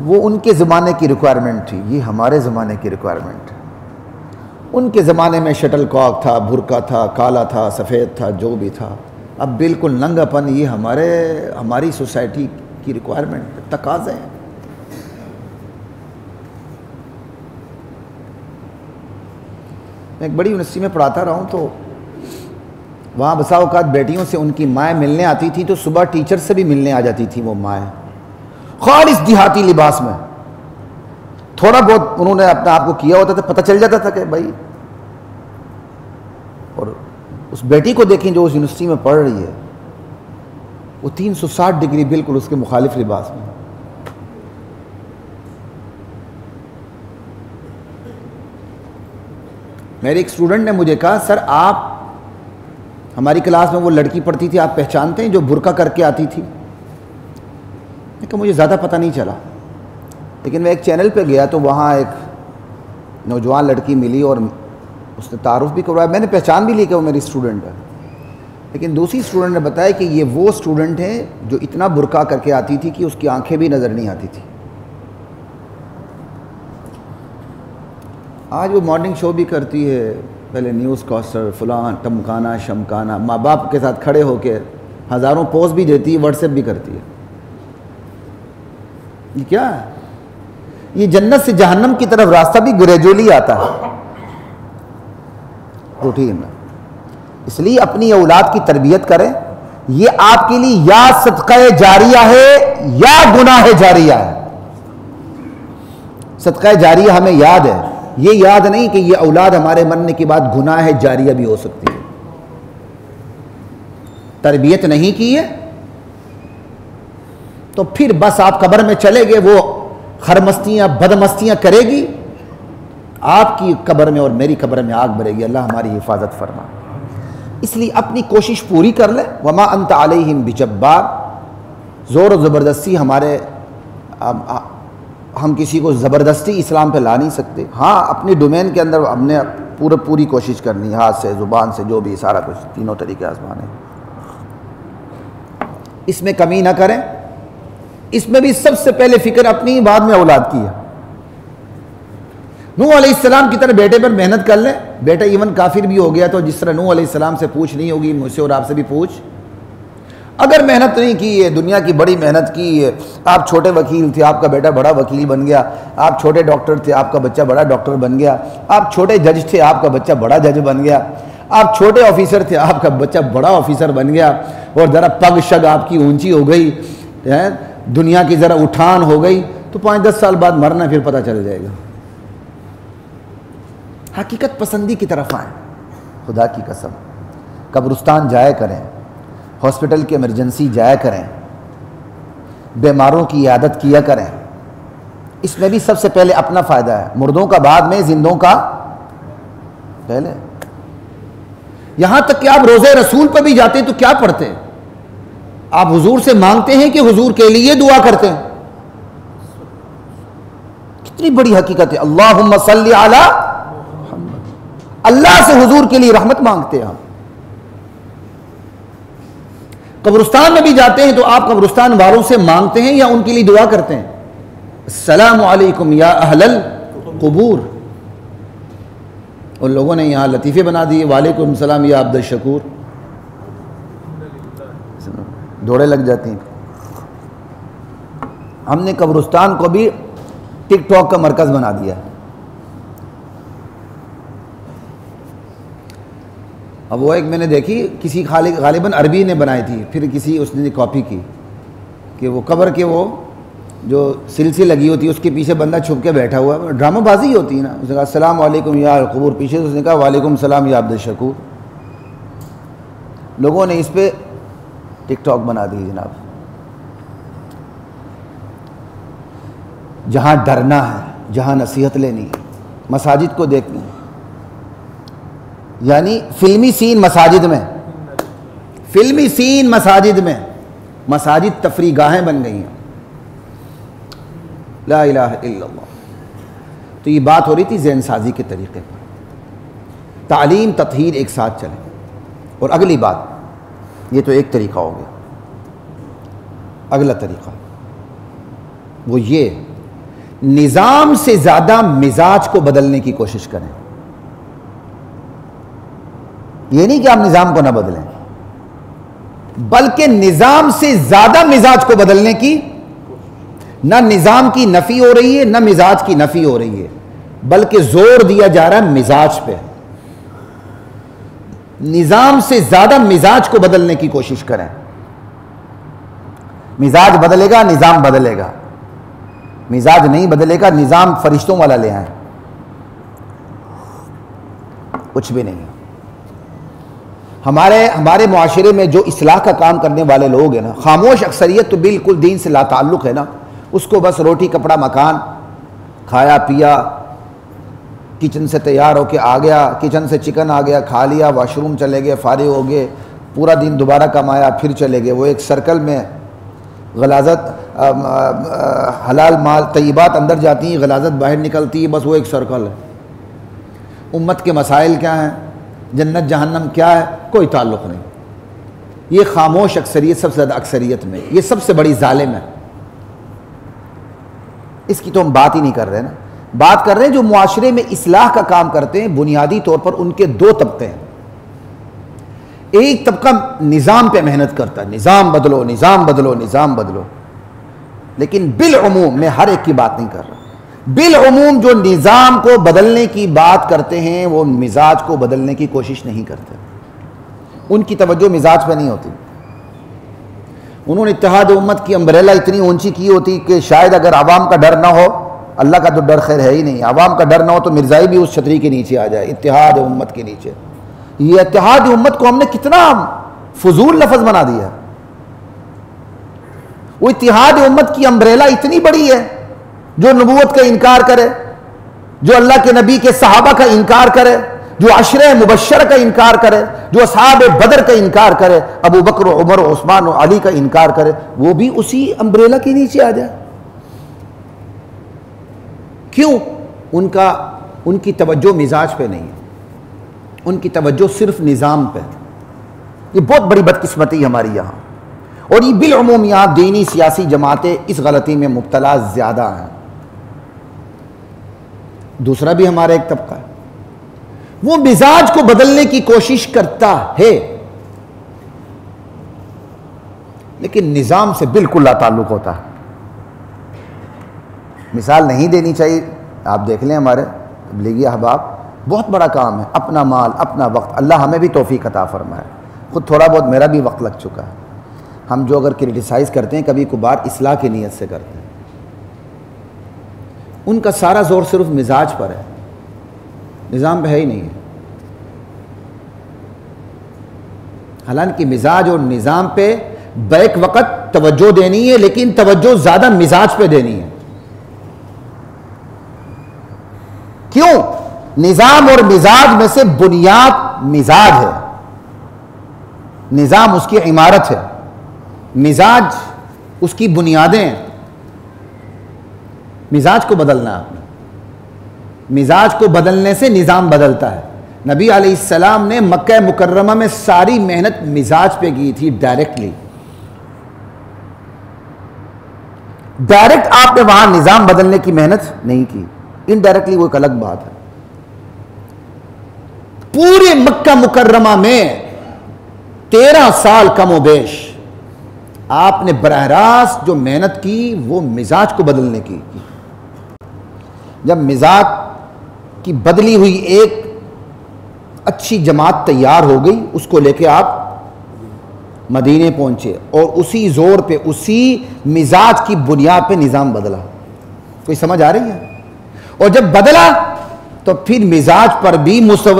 [SPEAKER 1] وہ ان کے زمانے کی ریکوائرمنٹ تھی، یہ ہمارے زمانے کی ریکوائرمنٹ ہے، ان کے زمانے میں شٹل کاک تھا، برقع تھا، کالا تھا، سفید تھا، جو بھی تھا، اب بالکل ننگا پن یہ ہماری سوسائٹی کی ریکوائرمنٹ، تقاضے ہیں۔ میں ایک بڑی یونیورسٹی میں پڑھاتا رہا ہوں، تو وہاں بسا اوقات بیٹیوں سے ان کی مائیں ملنے آتی تھی، تو صبح ٹیچر سے بھی ملنے آ جاتی تھی وہ مائیں، خالص دیہاتی لباس میں، تھوڑا بہت انہوں نے اپنا آپ کو کیا ہوتا تھا، پتہ چل جاتا تھا کہ بھائی، اور اس بیٹی کو دیکھیں جو اس یونیورسٹی میں پڑھ رہی ہے، وہ 360 ڈگری بالکل اس کے مخالف لباس میں۔ میرے ایک اسٹوڈنٹ نے مجھے کہا سر آپ ہماری کلاس میں وہ لڑکی پڑھتی تھی آپ پہچانتے ہیں جو برقع کر کے آتی تھی؟ میں کہا مجھے زیادہ پتہ نہیں چلا، لیکن میں ایک چینل پہ گیا تو وہاں ایک نوجوان لڑکی ملی اور اس نے تعارف بھی کروایا، میں نے پہچان بھی لی کہ وہ میری اسٹوڈنٹ ہے، لیکن دوسری اسٹوڈنٹ نے بتایا کہ یہ وہ اسٹوڈنٹ ہے جو اتنا برقع کر کے آتی تھی کہ اس کی آنکھیں بھی نظر نہیں آتی تھی۔ آج وہ مارننگ شو بھی کرتی ہے، پہلے نیوز کاسٹر فلاں ٹمکانا شمکانا، ماں باپ کے ساتھ کھڑے ہو کے ہزاروں پوسٹ بھی دیتی ہے، واٹس ایپ بھی کرتی ہے۔ یہ کیا ہے؟ یہ جنت سے جہنم کی طرف راستہ بھی گریجولی آتا ہے، روٹین میں. اس لیے اپنی اولاد کی تربیت کریں. یہ آپ کے لیے یا صدقہ جاریہ ہے یا گناہ جاریہ ہے. صدقہ جاریہ ہمیں یاد ہے، یہ یاد نہیں کہ یہ اولاد ہمارے مرنے کے بعد گناہ جاریہ بھی ہو سکتی ہے. تربیت نہیں کی ہے تو پھر بس آپ قبر میں چلے گئے، وہ خرمستیاں بدمستیاں کرے گی، آپ کی قبر میں اور میری قبر میں آگ بھرے گی. اللہ ہماری حفاظت فرما. اس لیے اپنی کوشش پوری کر لیں. وما انت علیہم بجبار. زور و زبردستی ہم کسی کو زبردستی اسلام پہ لا نہیں سکتے. ہاں اپنی ڈومین کے اندر ہم نے پوری کوشش کرنی، ہاتھ سے زبان سے جو بھی سارا کچھ، تینوں طریقے آزمانے. اس میں کمی نہ کریں. اس میں بھی سب سے پہلے فکر اپنی، بعد میں اولاد کی ہے. نوح علیہ السلام کی طرح بیٹے پر محنت کر لیں. بیٹا ایون کافر بھی ہو گیا تو جس طرح نوح علیہ السلام سے پوچھ نہیں ہوگی، مجھ سے اور آپ سے بھی پوچھ. اگر محنت نہیں کی ہے، دنیا کی بڑی محنت کی ہے، آپ چھوٹے وکیل تھے، آپ کا بیٹا بڑا وکیل بن گیا، آپ چھوٹے ڈاکٹر تھے، آپ کا بچہ بڑا ڈاکٹر بن گیا، آپ چھوٹے جج تھے، آپ کا بچہ بڑا جج بن گیا، آپ چھوٹے آفیسر تھے، آپ کا بچہ بڑا آفیسر بن گیا، اور ذرا پگ شگ آپ کی اونچی ہو گئی، دنیا کی ذرا اٹھان ہو گئی، تو 5-10 سال بعد مرنا پھر پتہ چل جائے گا. حقیقت پسندی کی طرف آئیں. خدا کی قسم قبرستان جایا کریں، ہاسپٹل کی ایمرجنسی جایا کریں، بیماروں کی عیادت کیا کریں. اس میں بھی سب سے پہلے اپنا فائدہ ہے. مردوں کا بعد میں، زندوں کا پہلے. یہاں تک کہ آپ روضہ رسول پہ بھی جاتے ہیں تو کیا پڑھتے ہیں؟ آپ حضور سے مانگتے ہیں کہ حضور کے لیے دعا کرتے ہیں. کتنی بڑی حقیقت ہے. اللہم صلی علی محمد. اللہ سے حضور کے لیے رحمت مانگتے ہیں. ہم قبرستان میں بھی جاتے ہیں تو آپ قبرستان والوں سے مانگتے ہیں یا ان کے لیے دعا کرتے ہیں؟ السلام علیکم یا اہل القبور. اور لوگوں نے یہاں لطیفے بنا دیے، وعلیکم السلام یا عبد الشکور. دوڑے لگ جاتی ہیں. ہم نے قبرستان کو بھی ٹک ٹاک کا مرکز بنا دیا. اب وہ ایک میں نے دیکھی، کسی غالباً عربی نے بنائی تھی، پھر کسی اس نے کاپی کی، کہ وہ قبر کے وہ جو سلسلے لگی ہوتی ہے اس کے پیچھے بندہ چھپ کے بیٹھا ہوا ہے. ڈرامہ بازی ہوتی ہے نا. اس نے کہا السلام علیکم یا القبور، پیچھے سے اس نے کہا وعلیکم السلام یا عبد الشکور. لوگوں نے اس پہ ٹک ٹاک بنا دی جناب. جہاں ڈرنا ہے، جہاں نصیحت لینی ہے، مساجد کو دیکھنا ہے. یعنی فلمی سین مساجد میں، فلمی سین مساجد میں، مساجد تفریح گاہیں بن گئی ہیں. لا الہ الا اللہ. تو یہ بات ہو رہی تھی ذہن سازی کے طریقے پر. تعلیم تطہیر ایک ساتھ چلے. اور اگلی بات، یہ تو ایک طریقہ ہو گیا. اگلا طریقہ وہ یہ، نظام سے زیادہ مزاج کو بدلنے کی کوشش کریں. یہ نہیں کہ آپ نظام کو نہ بدلیں، بلکہ نظام سے زیادہ مزاج کو بدلنے کی. نہ نظام کی نفی ہو رہی ہے، نہ مزاج کی نفی ہو رہی ہے، بلکہ زور دیا جا رہا ہے مزاج پہ. نظام سے زیادہ مزاج کو بدلنے کی کوشش کریں. مزاج بدلے گا، نظام بدلے گا. مزاج نہیں بدلے گا، نظام فرشتوں والا لے آئیں، کچھ بھی نہیں. ہمارے معاشرے میں جو اصلاح کا کام کرنے والے لوگ ہیں نا، خاموش اکثریت تو بالکل دین سے لا تعلق ہے نا. اس کو بس روٹی کپڑا مکان، کھایا پیا، کچن سے تیار ہو کے آ گیا، کچن سے چکن آ گیا، کھا لیا، واش روم چلے گئے، فارغ ہو گئے، پورا دن دوبارہ کمایا، پھر چلے گئے. وہ ایک سرکل میں غلاظت، حلال مال طیبات اندر جاتی ہیں، غلاظت باہر نکلتی ہے. بس وہ ایک سرکل ہے. امت کے مسائل کیا ہیں، جنت جہنم کیا ہے، کوئی تعلق نہیں. یہ خاموش اکثریت سب سے زیادہ اکثریت میں، یہ سب سے بڑی ظالم ہے. اس کی تو ہم بات ہی نہیں کر رہے نا. بات کر رہے ہیں جو معاشرے میں اصلاح کا کام کرتے ہیں. بنیادی طور پر ان کے دو طبقے ہیں. ایک طبقہ نظام پہ محنت کرتا ہے، نظام بدلو، نظام بدلو، نظام بدلو. لیکن بالعموم میں ہر ایک کی بات نہیں کر رہا، بالعموم جو نظام کو بدلنے کی بات کرتے ہیں وہ مزاج کو بدلنے کی کوشش نہیں کرتے، ان کی توجہ مزاج پہ نہیں ہوتی۔ انہوں نے اتحاد امت کی امبریلا اتنی اونچی کی ہوتی کہ شاید اگر عوام کا ڈر نہ ہو، اللہ کا تو ڈر خیر ہے ہی نہیں، عوام کا ڈر نہ ہو تو مرزائی بھی اس چھتری کے نیچے آ جائے، اتحاد امت کے نیچے۔ یہ اتحاد امت کو ہم نے کتنا فضول لفظ بنا دیا۔ وہ اتحاد امت کی امبریلا اتنی بڑی ہے، جو نبوت کا انکار کرے، جو اللہ کے نبی کے صحابہ کا انکار کرے، جو عشرہ مبشرہ کا انکار کرے، جو اصحاب بدر کا انکار کرے، ابو بکر و عمر و عثمان و علی کا انکار کرے، وہ بھی اسی امبریلا کے نیچے آ جائے۔ کیوں؟ ان کی توجہ مزاج پہ نہیں ہے، ان کی توجہ صرف نظام پہ۔ یہ بہت بڑی بدقسمتی ہماری یہاں، اور یہ بالعموم یہاں دینی سیاسی جماعتیں اس غلطی میں مبتلا زیادہ ہیں۔ دوسرا بھی ہمارا ایک طبقہ ہے، وہ مزاج کو بدلنے کی کوشش کرتا ہے لیکن نظام سے بالکل لا تعلق ہوتا ہے۔ مثال نہیں دینی چاہیے، آپ دیکھ لیں ہمارے تبلیغی احباب، بہت بڑا کام ہے، اپنا مال اپنا وقت، اللہ ہمیں بھی توفیق عطا فرمائے، خود تھوڑا بہت میرا بھی وقت لگ چکا ہے۔ ہم جو اگر کرٹیسائز کرتے ہیں کبھی کبھار اصلاح کی نیت سے کرتے ہیں، ان کا سارا زور صرف مزاج پر ہے، نظام پہ ہے ہی نہیں ہے۔ حالانکہ مزاج اور نظام پہ بیک وقت توجہ دینی ہے، لیکن توجہ زیادہ مزاج پہ دینی ہے۔ کیوں؟ نظام اور مزاج میں سے بنیاد مزاج ہے، نظام اس کی عمارت ہے، مزاج اس کی بنیادیں ہیں۔ مزاج کو بدلنا ہے آپ نے، مزاج کو بدلنے سے نظام بدلتا ہے۔ نبی علیہ السلام نے مکہ مکرمہ میں ساری محنت مزاج پہ کی تھی، ڈائریکٹلی آپ نے وہاں نظام بدلنے کی محنت نہیں کی، انڈائریکٹلی وہ ایک الگ بات ہے۔ پورے مکہ مکرمہ میں 13 سال کم و بیش آپ نے براہ راست جو محنت کی وہ مزاج کو بدلنے کی۔ جب مزاج کی بدلی ہوئی ایک اچھی جماعت تیار ہو گئی، اس کو لے کے آپ مدینے پہنچے، اور اسی زور پہ اسی مزاج کی بنیاد پہ نظام بدلا۔ کوئی سمجھ آ رہی ہے؟ اور جب بدلا تو پھر مزاج پر بھی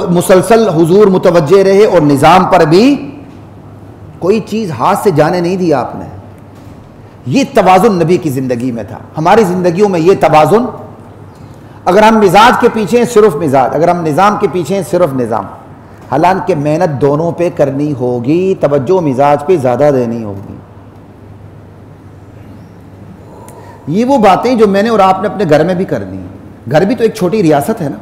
[SPEAKER 1] مسلسل حضور متوجہ رہے، اور نظام پر بھی کوئی چیز ہاتھ سے جانے نہیں دیا آپ نے۔ یہ توازن نبی کی زندگی میں تھا۔ ہماری زندگیوں میں یہ توازن، اگر ہم مزاج کے پیچھے ہیں صرف مزاج، اگر ہم نظام کے پیچھے ہیں صرف نظام، حالانکہ محنت دونوں پہ کرنی ہوگی، توجہ مزاج پہ زیادہ دینی ہوگی۔ یہ وہ باتیں جو میں نے اور آپ نے اپنے گھر میں بھی کرنی ہیں۔ گھر بھی تو ایک چھوٹی ریاست ہے نا۔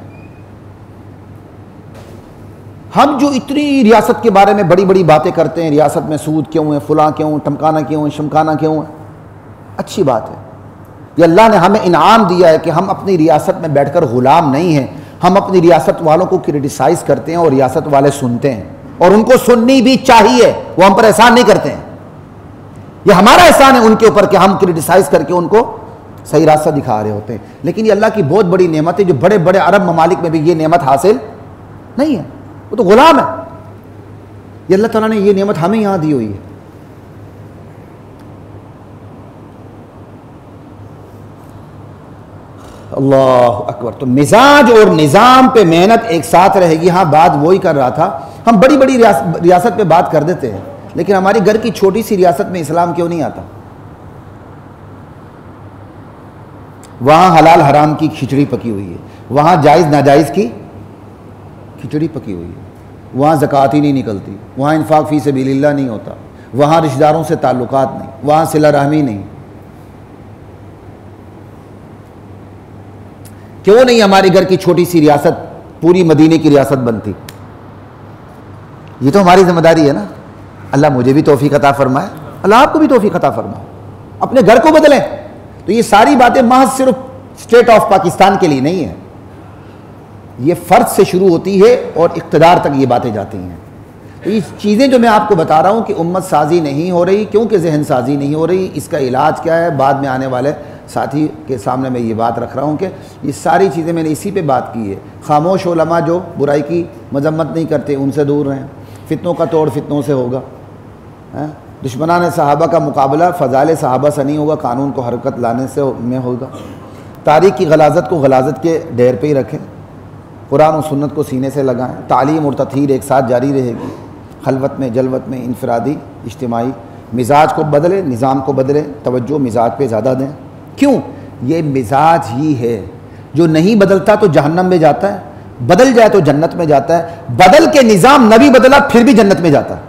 [SPEAKER 1] ہم جو اتنی ریاست کے بارے میں بڑی بڑی باتیں کرتے ہیں، ریاست میں سود کیوں ہے، فلاں کیوں، ٹمکانا کیوں ہے، شمکانا کیوں ہے، اچھی بات ہے۔ یہ اللہ نے ہمیں انعام دیا ہے کہ ہم اپنی ریاست میں بیٹھ کر غلام نہیں ہیں، ہم اپنی ریاست والوں کو کرٹیسائز کرتے ہیں اور ریاست والے سنتے ہیں، اور ان کو سننی بھی چاہیے، وہ ہم پر احسان نہیں کرتے ہیں۔ یہ ہمارا احسان ہے ان کے اوپر کہ ہم کرٹیسائز کر کے ان کو صحیح راستہ دکھا رہے ہوتے ہیں، لیکن یہ اللہ کی بہت بڑی نعمت ہے جو بڑے بڑے عرب ممالک میں بھی یہ نعمت حاصل نہیں ہے، وہ تو غلام ہے۔ یہ اللہ تعالیٰ نے یہ نعمت ہمیں یہاں دی ہوئی ہے۔ اللہ اکبر۔ تو مزاج اور نظام پہ محنت ایک ساتھ رہے گی۔ ہاں بات وہی کر رہا تھا، ہم بڑی بڑی ریاست پہ بات کر دیتے ہیں، لیکن ہماری گھر کی چھوٹی سی ریاست میں اسلام کیوں نہیں آتا؟ وہاں حلال حرام کی کھچڑی پکی ہوئی ہے، وہاں جائز ناجائز کی کھچڑی پکی ہوئی ہے، وہاں زکوٰۃ ہی نہیں نکلتی، وہاں انفاق فی سبیل اللہ نہیں ہوتا، وہاں رشتہ داروں سے تعلقات نہیں، وہاں صلہ رحمی نہیں۔ کیوں نہیں ہمارے گھر کی چھوٹی سی ریاست پوری مدینے کی ریاست بنتی؟ یہ تو ہماری ذمہ داری ہے نا۔ اللہ مجھے بھی توفیق عطا فرمائے، اللہ آپ کو بھی توفیق عطا فرمائے، اپنے گھر کو بدلیں۔ تو یہ ساری باتیں محض صرف اسٹیٹ آف پاکستان کے لیے نہیں ہیں، یہ فرد سے شروع ہوتی ہے اور اقتدار تک یہ باتیں جاتی ہیں۔ اس چیزیں جو میں آپ کو بتا رہا ہوں کہ امت سازی نہیں ہو رہی، کیونکہ ذہن سازی نہیں ہو رہی، اس کا علاج کیا ہے بعد میں آنے والے ساتھی کے سامنے میں یہ بات رکھ رہا ہوں کہ یہ ساری چیزیں میں نے اسی پہ بات کی ہے۔ خاموش علماء جو برائی کی مذمت نہیں کرتے ان سے دور رہیں، فتنوں کا توڑ فتنوں سے ہوگا، دشمنان صحابہ کا مقابلہ فضائل صحابہ سے نہیں ہوگا، قانون کو حرکت لانے سے میں ہوگا۔ تاریخ کی غلاظت کو غلاظت کے ڈیر پہ ہی رکھیں، قرآن و سنت کو سینے سے لگائیں، تعلیم اور تطہیر ایک ساتھ جاری رہے گی، خلوت میں جلوت میں انفرادی اجتماعی، مزاج کو بدلے، نظام کو بدلے، توجہ مزاج پہ زیادہ دیں۔ کیوں؟ یہ مزاج ہی ہے جو نہیں بدلتا تو جہنم میں جاتا ہے، بدل جائے تو جنت میں جاتا ہے، بدل کے نظام نہ بھی بدلا پھر بھی جنت میں جاتا ہے،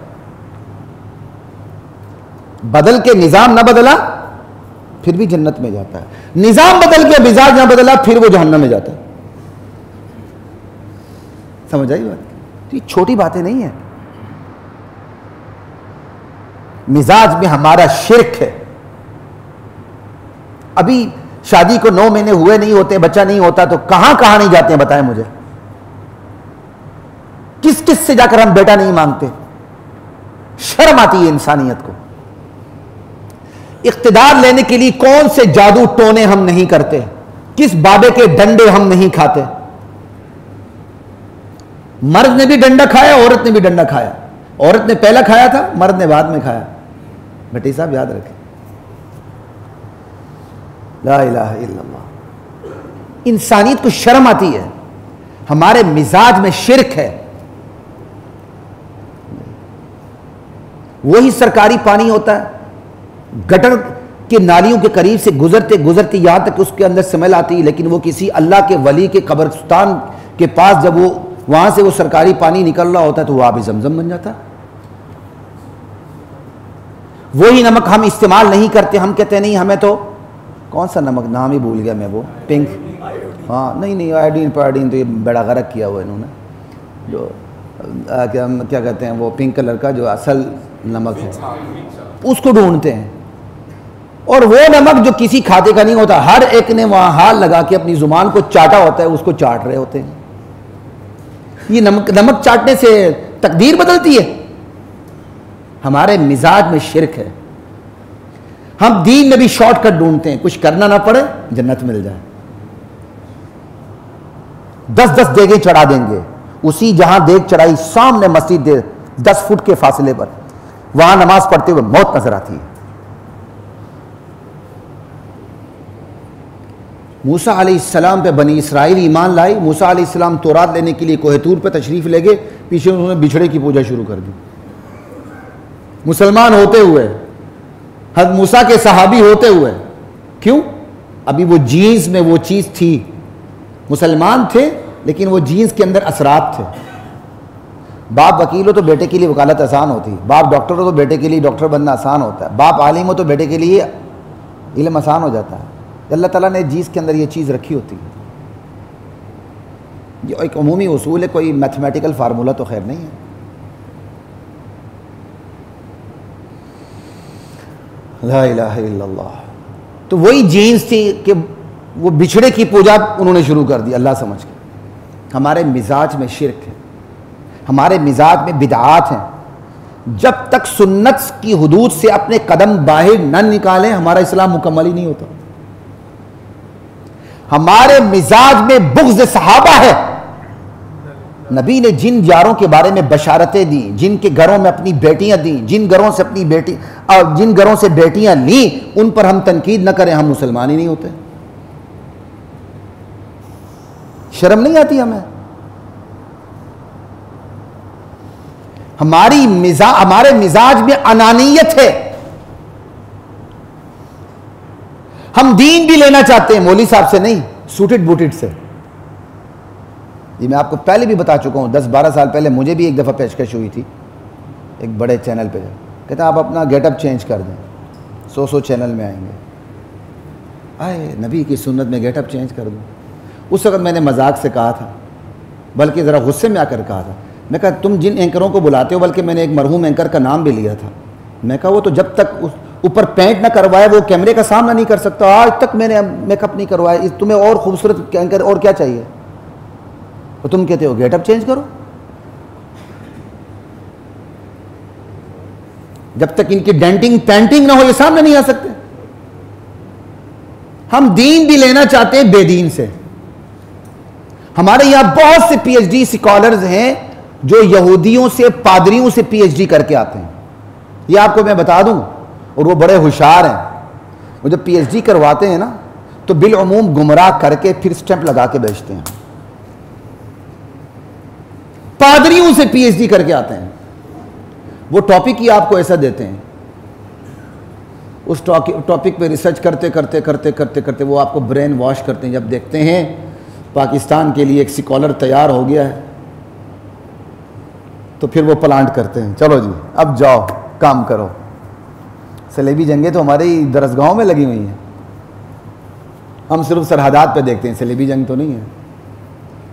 [SPEAKER 1] بدل کے نظام نہ بدلا پھر بھی جنت میں جاتا ہے، نظام بدل کے مزاج نہ بدلا پھر وہ جہنم میں جاتا ہے۔ سمجھ آئی بات؟ یہ چھوٹی باتیں نہیں ہیں۔ مزاج میں ہمارا شرک ہے۔ ابھی شادی کو 9 مہینے ہوئے نہیں ہوتے، بچہ نہیں ہوتا تو کہاں کہاں نہیں جاتے ہیں بتائیں مجھے، کس کس سے جا کر ہم بیٹا نہیں مانگتے؟ شرم آتی ہے انسانیت کو۔ اقتدار لینے کے لیے کون سے جادو ٹونے ہم نہیں کرتے، کس بابے کے ڈنڈے ہم نہیں کھاتے۔ مرد نے بھی ڈنڈا کھایا، عورت نے بھی ڈنڈا کھایا، عورت نے پہلا کھایا تھا، مرد نے بعد میں کھایا۔ بھٹی صاحب یاد رکھیں، لا الہ الا اللہ۔ انسانیت کو شرم آتی ہے، ہمارے مزاج میں شرک ہے۔ وہی سرکاری پانی ہوتا ہے، گٹر کے نالیوں کے قریب سے گزرتے گزرتے یہاں تک اس کے اندر سمیل آتی ہے، لیکن وہ کسی اللہ کے ولی کے قبرستان کے پاس جب وہ وہاں سے وہ سرکاری پانی نکل رہا ہوتا ہے تو وہ آب زمزم بن جاتا ہے۔ وہی نمک ہم استعمال نہیں کرتے، ہم کہتے ہیں نہیں ہمیں تو کون سا نمک، نام ہی بھول گیا میں، وہ پنک، ہاں نہیں آئیڈین پائیڈین تو یہ بڑا غرق کیا ہوا انہوں نے، جو کیا کہتے ہیں وہ پنک کلر کا جو اصل نمک ہے اس کو ڈھونڈتے ہیں، اور وہ نمک جو کسی کھاتے کا نہیں ہوتا، ہر ایک نے وہاں ہاتھ لگا کے اپنی زبان کو چاٹا ہوتا ہے، اس کو چاٹ رہے ہوتے ہیں۔ یہ نمک چاٹنے سے تقدیر بدلتی ہے؟ ہمارے مزاج میں شرک ہے۔ ہم دین میں بھی شارٹ کٹ ڈھونڈتے ہیں، کچھ کرنا نہ پڑے جنت مل جائے۔ 10 دیگیں چڑھا دیں گے، اسی جہاں دیگ چڑھائی سامنے مسجد 10 فٹ کے فاصلے پر، وہاں نماز پڑھتے ہوئے موت نظر آتی ہے۔ موسیٰ علیہ السلام پہ بنی اسرائیل ایمان لائی، موسیٰ علیہ السلام تورات لینے کے لیے کوہ طور پہ تشریف لے گئے، پیچھے انہوں نے بچھڑے کی پوجا شروع کر دی۔ مسلمان ہوتے ہوئے، حضرت موسیٰ کے صحابی ہوتے ہوئے، کیوں؟ ابھی وہ جینز میں وہ چیز تھی، مسلمان تھے لیکن وہ جینز کے اندر اثرات تھے۔ باپ وکیل ہو تو بیٹے کے لیے وکالت آسان ہوتی ہے، باپ ڈاکٹر ہو تو بیٹے کے لیے ڈاکٹر بننا آسان ہوتا ہے، باپ عالم ہو تو بیٹے کے لیے علم آسان ہو جاتا ہے۔ اللہ تعالیٰ نے جینز کے اندر یہ چیز رکھی ہوتی ہے۔ یہ ایک عمومی اصول ہے، کوئی میتھمیٹیکل فارمولہ تو خیر نہیں ہے۔ لا الہ الا اللہ۔ تو وہی جینز تھی کہ وہ بچھڑے کی پوجا انہوں نے شروع کر دی اللہ سمجھ کے۔ ہمارے مزاج میں شرک ہے، ہمارے مزاج میں بدعات ہیں۔ جب تک سنت کی حدود سے اپنے قدم باہر نہ نکالیں ہمارا اسلام مکمل ہی نہیں ہوتا۔ ہمارے مزاج میں بغض صحابہ ہے۔ نبی نے جن یاروں کے بارے میں بشارتیں دیں، جن کے گھروں میں اپنی بیٹیاں دیں، جن گھروں سے بیٹیاں لیں، ان پر ہم تنقید نہ کریں، ہم مسلمان ہی نہیں ہوتے۔ شرم نہیں آتی ہمیں؟ ہمارے مزاج میں انانیت ہے۔ ہم دین بھی لینا چاہتے ہیں، مولوی صاحب سے نہیں، سوٹڈ بوٹڈ سے۔ یہ میں آپ کو پہلے بھی بتا چکا ہوں، 10-12 سال پہلے مجھے بھی ایک دفعہ پیشکش ہوئی تھی ایک بڑے چینل پہ، کہتا آپ اپنا گیٹ اپ چینج کر دیں، 100 چینل میں آئیں گے۔ آئے نبی کی سنت میں گیٹ اپ چینج کر دوں؟ اس وقت میں نے مذاق سے کہا تھا، بلکہ ذرا غصے میں آ کر کہا تھا، میں کہا تم جن اینکروں کو بلاتے ہو، بلکہ میں نے ایک مرحوم اینکر کا نام بھی لیا تھا، میں کہا وہ تو جب تک اوپر پینٹ نہ کروائے وہ کیمرے کا سامنا نہیں کر سکتا، آج تک میں نے میک اپ نہیں کروایا، تمہیں اور خوبصورت اینکر اور کیا چاہیے؟ اور تم کہتے ہو گیٹ اپ چینج کرو۔ جب تک ان کی ڈینٹنگ پینٹنگ نہ ہو یہ سامنے نہیں آ سکتے. ہم دین بھی لینا چاہتے ہیں بے دین سے. ہمارے یہاں بہت سے پی ایچ ڈی اسکالرز ہیں جو یہودیوں سے پادریوں سے پی ایچ ڈی کر کے آتے ہیں. یہ آپ کو میں بتا دوں, اور وہ بڑے ہوشیار ہیں. وہ جب پی ایچ ڈی کرواتے ہیں نا تو بالعموم گمراہ کر کے پھر سٹیمپ لگا کے بیچتے ہیں. پادریوں سے پی ایچ ڈی کر کے آتے ہیں. وہ ٹاپک ہی آپ کو ایسا دیتے ہیں, اس ٹاپک پہ ریسرچ کرتے کرتے کرتے کرتے کرتے وہ آپ کو برین واش کرتے ہیں. جب دیکھتے ہیں پاکستان کے لیے ایک اسکالر تیار ہو گیا ہے تو پھر وہ پلانٹ کرتے ہیں, چلو جی اب جاؤ کام کرو. صلیبی جنگیں تو ہماری درسگاہوں میں لگی ہوئی ہیں, ہم صرف سرحدات پہ دیکھتے ہیں. صلیبی جنگ تو نہیں ہے.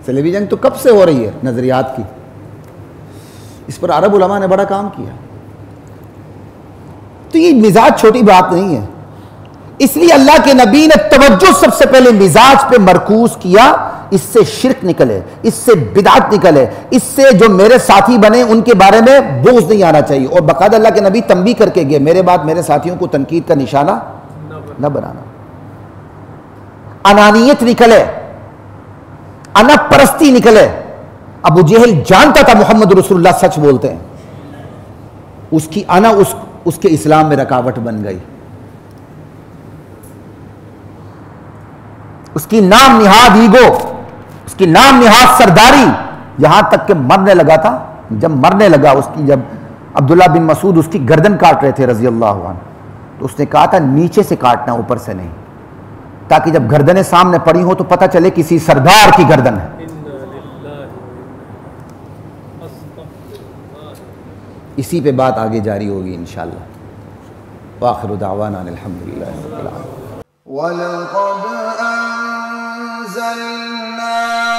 [SPEAKER 1] صلیبی جنگ تو کب سے ہو رہی ہے نظریات کی. اس پر عرب علماء نے بڑا کام کیا. تو یہ مزاج چھوٹی بات نہیں ہے. اس لیے اللہ کے نبی نے توجہ سب سے پہلے مزاج پہ مرکوز کیا. اس سے شرک نکلے, اس سے بدعت نکلے, اس سے جو میرے ساتھی بنے ان کے بارے میں بغض نہیں آنا چاہیے. اور باقاعدہ اللہ کے نبی تنبیہ کر کے گئے, میرے بعد میرے ساتھیوں کو تنقید کا نشانہ نہ بنانا. انانیت نکلے, انا پرستی نکلے. ابو جہل جانتا تھا محمد رسول اللہ سچ بولتے ہیں, اس کی انا اس کے اسلام میں رکاوٹ بن گئی. اس کی نام نہاد ایگو, اس کی نام نہاد سرداری, یہاں تک کہ مرنے لگا تھا. جب مرنے لگا اس کی, جب عبداللہ بن مسعود اس کی گردن کاٹ رہے تھے رضی اللہ عنہ, تو اس نے کہا تھا نیچے سے کاٹنا, اوپر سے نہیں, تاکہ جب گردنیں سامنے پڑی ہوں تو پتہ چلے کسی سردار کی گردن ہے. اسی پہ بات آگے جاری ہوگی انشاءاللہ. وآخر دعوانا الحمدللہ رب العالمین. وَلَقَدْ أَنزَلْنَا